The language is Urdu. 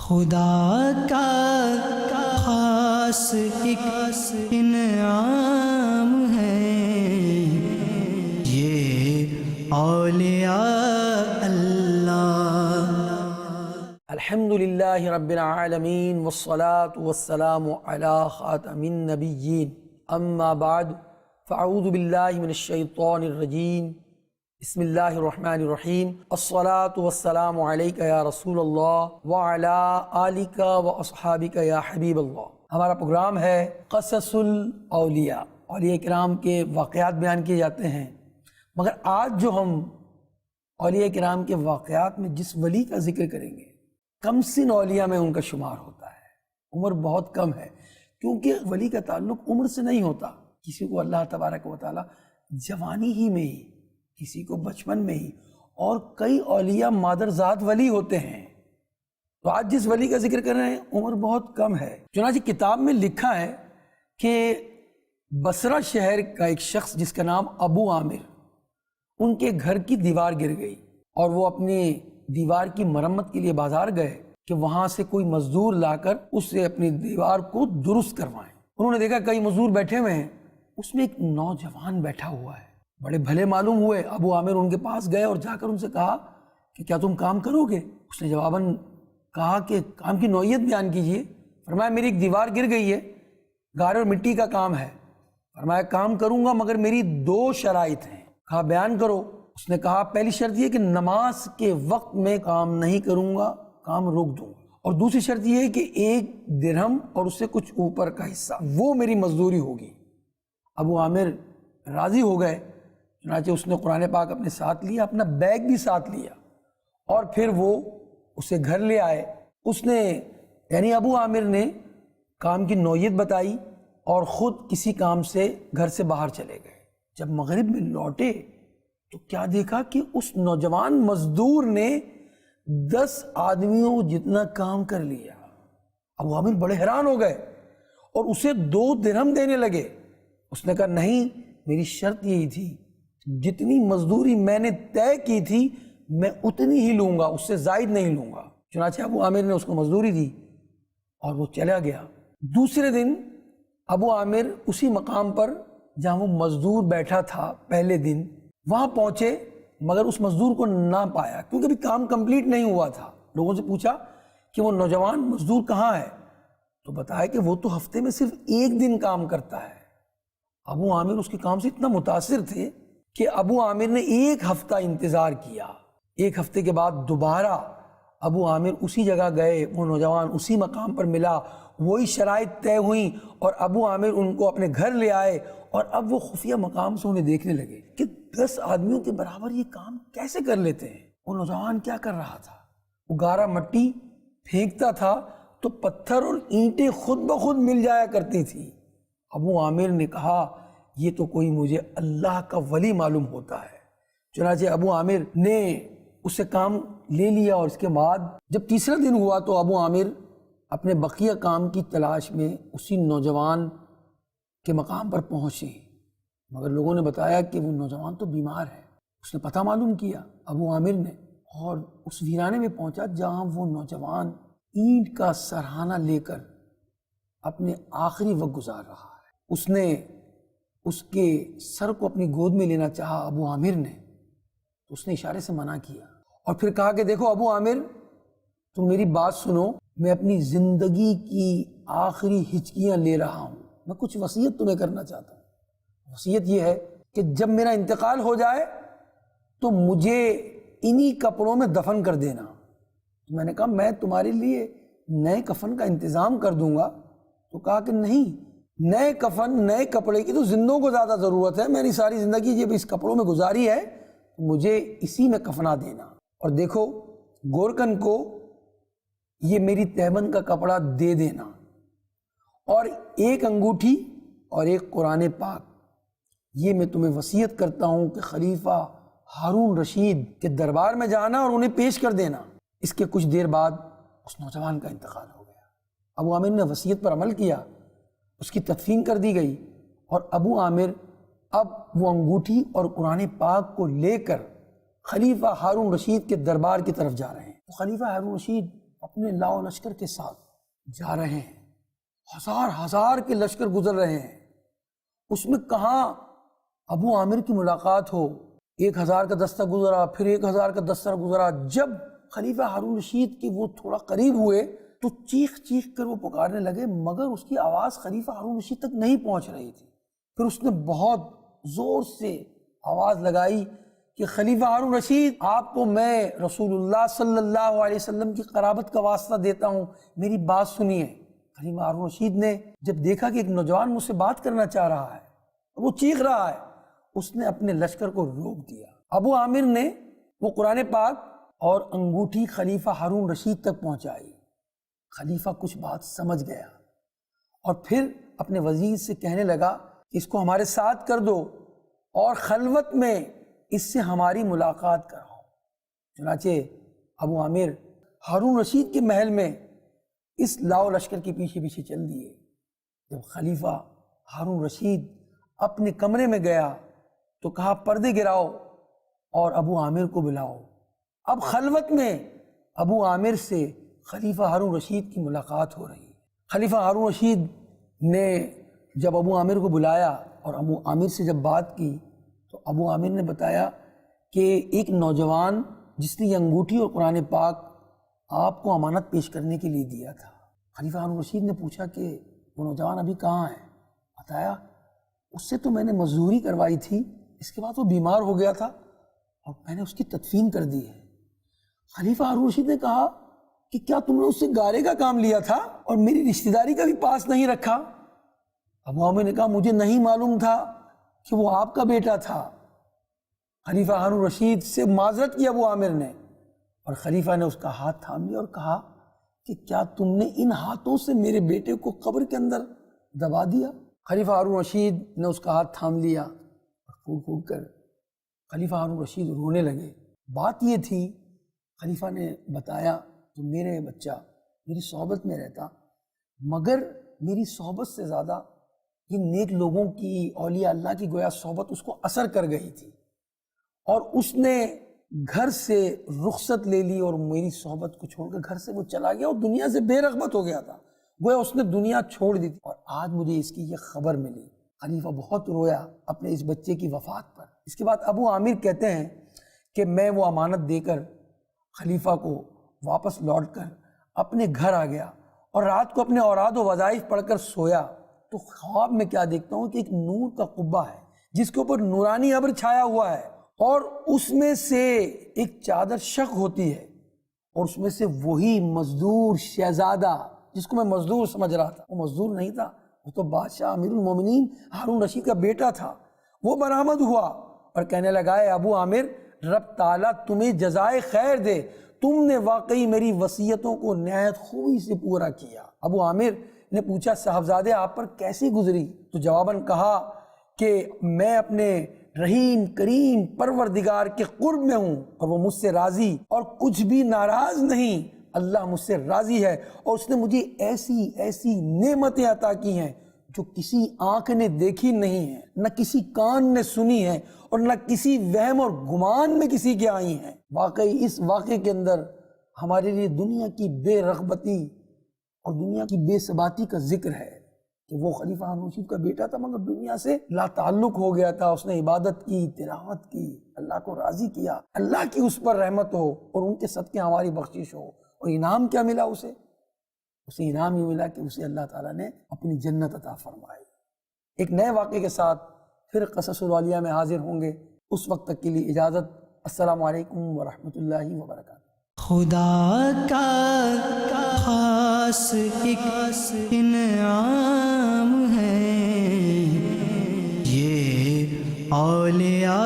خدا کا خاص ایک انعام ہے یہ اولیاء اللہ۔ الحمدللہ رب العالمین والصلاة والسلام علی خاتم النبیین، اما بعد فاعوذ باللہ من الشیطان الرجیم، بسم اللہ الرحمن الرحیم، الصلاة والسلام علیکہ یا رسول اللہ وعلی آلکہ واصحابکہ یا حبیب اللہ۔ ہمارا پروگرام ہے قصص الاولیاء، اولیاء کرام کے واقعات بیان کیے جاتے ہیں، مگر آج جو ہم اولیاء کرام کے واقعات میں جس ولی کا ذکر کریں گے، کم سن اولیاء میں ان کا شمار ہوتا ہے، عمر بہت کم ہے، کیونکہ ولی کا تعلق عمر سے نہیں ہوتا، کسی کو اللہ تبارک و تعالی جوانی ہی میں ہی، کسی کو بچپن میں ہی، اور کئی اولیاء مادرزاد ولی ہوتے ہیں۔ تو آج جس ولی کا ذکر کر رہے ہیں عمر بہت کم ہے، چنانچہ کتاب میں لکھا ہے کہ بصرہ شہر کا ایک شخص جس کا نام ابو عامر، ان کے گھر کی دیوار گر گئی اور وہ اپنی دیوار کی مرمت کے لیے بازار گئے کہ وہاں سے کوئی مزدور لا کر اس سے اپنی دیوار کو درست کروائیں۔ انہوں نے دیکھا کئی مزدور بیٹھے ہوئے ہیں، اس میں ایک نوجوان بیٹھا ہوا ہے، بڑے بھلے معلوم ہوئے۔ ابو عامر ان کے پاس گئے اور جا کر ان سے کہا کہ کیا تم کام کرو گے؟ اس نے جواباً کہا کہ کام کی نوعیت بیان کیجئے۔ فرمایا میری ایک دیوار گر گئی ہے، گارے اور مٹی کا کام ہے۔ فرمایا کام کروں گا مگر میری دو شرائط ہیں۔ کہا بیان کرو۔ اس نے کہا پہلی شرط یہ کہ نماز کے وقت میں کام نہیں کروں گا، کام روک دوں گا، اور دوسری شرط یہ ہے کہ 1 درہم اور اس سے کچھ اوپر کا حصہ وہ میری مزدوری ہوگی۔ ابو عامر راضی ہو گئے، چنانچہ اس نے قرآن پاک اپنے ساتھ لیا، اپنا بیگ بھی ساتھ لیا، اور پھر وہ اسے گھر لے آئے۔ اس نے یعنی ابو عامر نے کام کی نوعیت بتائی اور خود کسی کام سے گھر سے باہر چلے گئے۔ جب مغرب میں لوٹے تو کیا دیکھا کہ اس نوجوان مزدور نے 10 آدمیوں جتنا کام کر لیا۔ ابو عامر بڑے حیران ہو گئے اور اسے 2 درہم دینے لگے۔ اس نے کہا نہیں، میری شرط یہی تھی، جتنی مزدوری میں نے طے کی تھی میں اتنی ہی لوں گا، اس سے زائد نہیں لوں گا۔ چنانچہ ابو عامر نے اس کو مزدوری دی اور وہ چلا گیا۔ دوسرے دن ابو عامر اسی مقام پر جہاں وہ مزدور بیٹھا تھا پہلے دن، وہاں پہنچے مگر اس مزدور کو نہ پایا، کیونکہ ابھی کام کمپلیٹ نہیں ہوا تھا۔ لوگوں سے پوچھا کہ وہ نوجوان مزدور کہاں ہے، تو بتایا کہ وہ تو ہفتے میں صرف 1 دن کام کرتا ہے۔ ابو عامر اس کے کام سے اتنا متاثر تھے کہ ابو عامر نے 1 ہفتہ انتظار کیا۔ 1 ہفتے کے بعد دوبارہ ابو عامر اسی جگہ گئے، وہ نوجوان اسی مقام پر ملا، وہی شرائط طے ہوئیں اور ابو عامر ان کو اپنے گھر لے آئے، اور اب وہ خفیہ مقام سے انہیں دیکھنے لگے کہ 10 آدمیوں کے برابر یہ کام کیسے کر لیتے ہیں۔ وہ نوجوان کیا کر رہا تھا؟ وہ گارا مٹی پھینکتا تھا تو پتھر اور اینٹیں خود بخود مل جایا کرتی تھی۔ ابو عامر نے کہا یہ تو کوئی مجھے اللہ کا ولی معلوم ہوتا ہے۔ چنانچہ ابو عامر نے اس سے کام لے لیا، اور اس کے بعد جب تیسرا دن ہوا تو ابو عامر اپنے بقیہ کام کی تلاش میں اسی نوجوان کے مقام پر پہنچے، مگر لوگوں نے بتایا کہ وہ نوجوان تو بیمار ہے۔ اس نے پتہ معلوم کیا ابو عامر نے، اور اس ویرانے میں پہنچا جہاں وہ نوجوان اینٹ کا سرہانہ لے کر اپنے آخری وقت گزار رہا ہے۔ اس نے اس کے سر کو اپنی گود میں لینا چاہا ابو عامر نے، تو اس نے اشارے سے منع کیا اور پھر کہا کہ دیکھو ابو عامر، تم میری بات سنو، میں اپنی زندگی کی آخری ہچکیاں لے رہا ہوں، میں کچھ وصیت تمہیں کرنا چاہتا ہوں۔ وصیت یہ ہے کہ جب میرا انتقال ہو جائے تو مجھے انہی کپڑوں میں دفن کر دینا۔ تو میں نے کہا میں تمہارے لیے نئے کفن کا انتظام کر دوں گا۔ تو کہا کہ نہیں، نئے کفن نئے کپڑے کی تو زندوں کو زیادہ ضرورت ہے، میں نے ساری زندگی جب اس کپڑوں میں گزاری ہے مجھے اسی میں کفنا دینا، اور دیکھو گورکن کو یہ میری تہبند کا کپڑا دے دینا، اور 1 انگوٹھی اور 1 قرآن پاک، یہ میں تمہیں وصیت کرتا ہوں کہ خلیفہ ہارون رشید کے دربار میں جانا اور انہیں پیش کر دینا۔ اس کے کچھ دیر بعد اس نوجوان کا انتقال ہو گیا۔ ابو عامر نے وصیت پر عمل کیا، اس کی تدفین کر دی گئی، اور ابو عامر اب وہ انگوٹھی اور قرآن پاک کو لے کر خلیفہ ہارون رشید کے دربار کی طرف جا رہے ہیں۔ تو خلیفہ ہارون رشید اپنے لاؤ لشکر کے ساتھ جا رہے ہیں، ہزار ہزار کے لشکر گزر رہے ہیں، اس میں کہاں ابو عامر کی ملاقات ہو، 1000 کا دستہ گزرا، پھر 1000 کا دستہ گزرا، جب خلیفہ ہارون رشید کے وہ تھوڑا قریب ہوئے تو چیخ چیخ کر وہ پکارنے لگے، مگر اس کی آواز خلیفہ ہارون رشید تک نہیں پہنچ رہی تھی۔ پھر اس نے بہت زور سے آواز لگائی کہ خلیفہ ہارون رشید، آپ کو میں رسول اللہ صلی اللہ علیہ وسلم کی قرابت کا واسطہ دیتا ہوں، میری بات سنیے۔ خلیفہ ہارون رشید نے جب دیکھا کہ ایک نوجوان مجھ سے بات کرنا چاہ رہا ہے، وہ چیخ رہا ہے، اس نے اپنے لشکر کو روک دیا۔ ابو عامر نے وہ قرآن پاک اور انگوٹھی خلیفہ ہارون رشید تک پہنچائی۔ خلیفہ کچھ بات سمجھ گیا اور پھر اپنے وزیر سے کہنے لگا کہ اس کو ہمارے ساتھ کر دو اور خلوت میں اس سے ہماری ملاقات کراؤ۔ چنانچہ ابو عامر ہارون رشید کے محل میں اس لاؤ لشکر کے پیچھے پیچھے چل دیے۔ جب خلیفہ ہارون رشید اپنے کمرے میں گیا تو کہا پردے گراؤ اور ابو عامر کو بلاؤ۔ اب خلوت میں ابو عامر سے خلیفہ ہارون رشید کی ملاقات ہو رہی ہے۔ خلیفہ ہارون رشید نے جب ابو عامر کو بلایا اور ابو عامر سے جب بات کی تو ابو عامر نے بتایا کہ ایک نوجوان جس نے یہ انگوٹھی اور قرآن پاک آپ کو امانت پیش کرنے کے لیے دیا تھا۔ خلیفہ ہارون رشید نے پوچھا کہ وہ نوجوان ابھی کہاں ہے؟ بتایا اس سے تو میں نے مزدوری کروائی تھی، اس کے بعد وہ بیمار ہو گیا تھا اور میں نے اس کی تدفین کر دی ہے۔ خلیفہ ہارون رشید نے کہا کہ کیا تم نے اس سے گارے کا کام لیا تھا اور میری رشتہ داری کا بھی پاس نہیں رکھا؟ ابو عامر نے کہا مجھے نہیں معلوم تھا کہ وہ آپ کا بیٹا تھا۔ خلیفہ ہارون رشید سے معذرت کی ابو عامر نے، اور خلیفہ نے اس کا ہاتھ تھام لیا اور کہا کہ کیا تم نے ان ہاتھوں سے میرے بیٹے کو قبر کے اندر دبا دیا؟ خلیفہ ہارون رشید نے اس کا ہاتھ تھام لیا اور پھوٹ پھوٹ کر خلیفہ ہارون رشید رونے لگے۔ بات یہ تھی، خلیفہ نے بتایا تو میرے بچہ میری صحبت میں رہتا، مگر میری صحبت سے زیادہ یہ نیک لوگوں کی، اولیاء اللہ کی گویا صحبت اس کو اثر کر گئی تھی، اور اس نے گھر سے رخصت لے لی اور میری صحبت کو چھوڑ کر گھر سے وہ چلا گیا اور دنیا سے بے رغبت ہو گیا تھا، گویا اس نے دنیا چھوڑ دی تھی، اور آج مجھے اس کی یہ خبر ملی۔ خلیفہ بہت رویا اپنے اس بچے کی وفات پر۔ اس کے بعد ابو عامر کہتے ہیں کہ میں وہ امانت دے کر خلیفہ کو واپس لوٹ کر اپنے گھر آ گیا اور رات کو اپنے اوراد و وظائف پڑھ کر سویا تو خواب میں کیا دیکھتا ہوں کہ ایک نور کا قبہ ہے جس کے اوپر نورانی ابر چھایا ہوا ہے، اور اس میں سے ایک چادر شق ہوتی ہے، اور اس میں سے وہی مزدور شہزادہ جس کو میں مزدور سمجھ رہا تھا، وہ مزدور نہیں تھا، وہ تو بادشاہ امیر المومنین ہارون رشید کا بیٹا تھا، وہ برآمد ہوا اور کہنے لگا اے ابو عامر، رب تعالیٰ تمہیں جزائے خیر دے، تم نے واقعی میری وصیتوں کو نہایت خوبی سے پورا کیا۔ ابو عامر نے پوچھا صاحبزادے آپ پر کیسی گزری؟ تو جواباً کہا کہ میں اپنے رحیم کریم پروردگار کے قرب میں ہوں اور وہ مجھ سے راضی اور کچھ بھی ناراض نہیں، اللہ مجھ سے راضی ہے، اور اس نے مجھے ایسی ایسی نعمتیں عطا کی ہیں جو کسی آنکھ نے دیکھی نہیں ہیں، نہ کسی کان نے سنی ہیں، اور نہ کسی وہم اور گمان میں کسی کے آئی ہیں۔ واقعی اس واقعے کے اندر ہمارے لیے دنیا کی بے رغبتی اور دنیا کی بے ثباتی کا ذکر ہے کہ وہ خلیفہ ہارون رشید کا بیٹا تھا مگر دنیا سے لا تعلق ہو گیا تھا، اس نے عبادت کی، تلاوت کی، اللہ کو راضی کیا، اللہ کی اس پر رحمت ہو اور ان کے صدقے ہماری بخشش ہو، اور انعام کیا ملا اسے انعام یہ ملا کہ اسے اللہ تعالیٰ نے اپنی جنت عطا فرمائی۔ ایک نئے واقعے کے ساتھ پھر قصص الاولیاء میں حاضر ہوں گے، اس وقت تک کے لیے اجازت۔ السلام علیکم ورحمۃ اللہ وبرکاتہ۔ خدا کا خاص ایک انعام ہے یہ اولیاء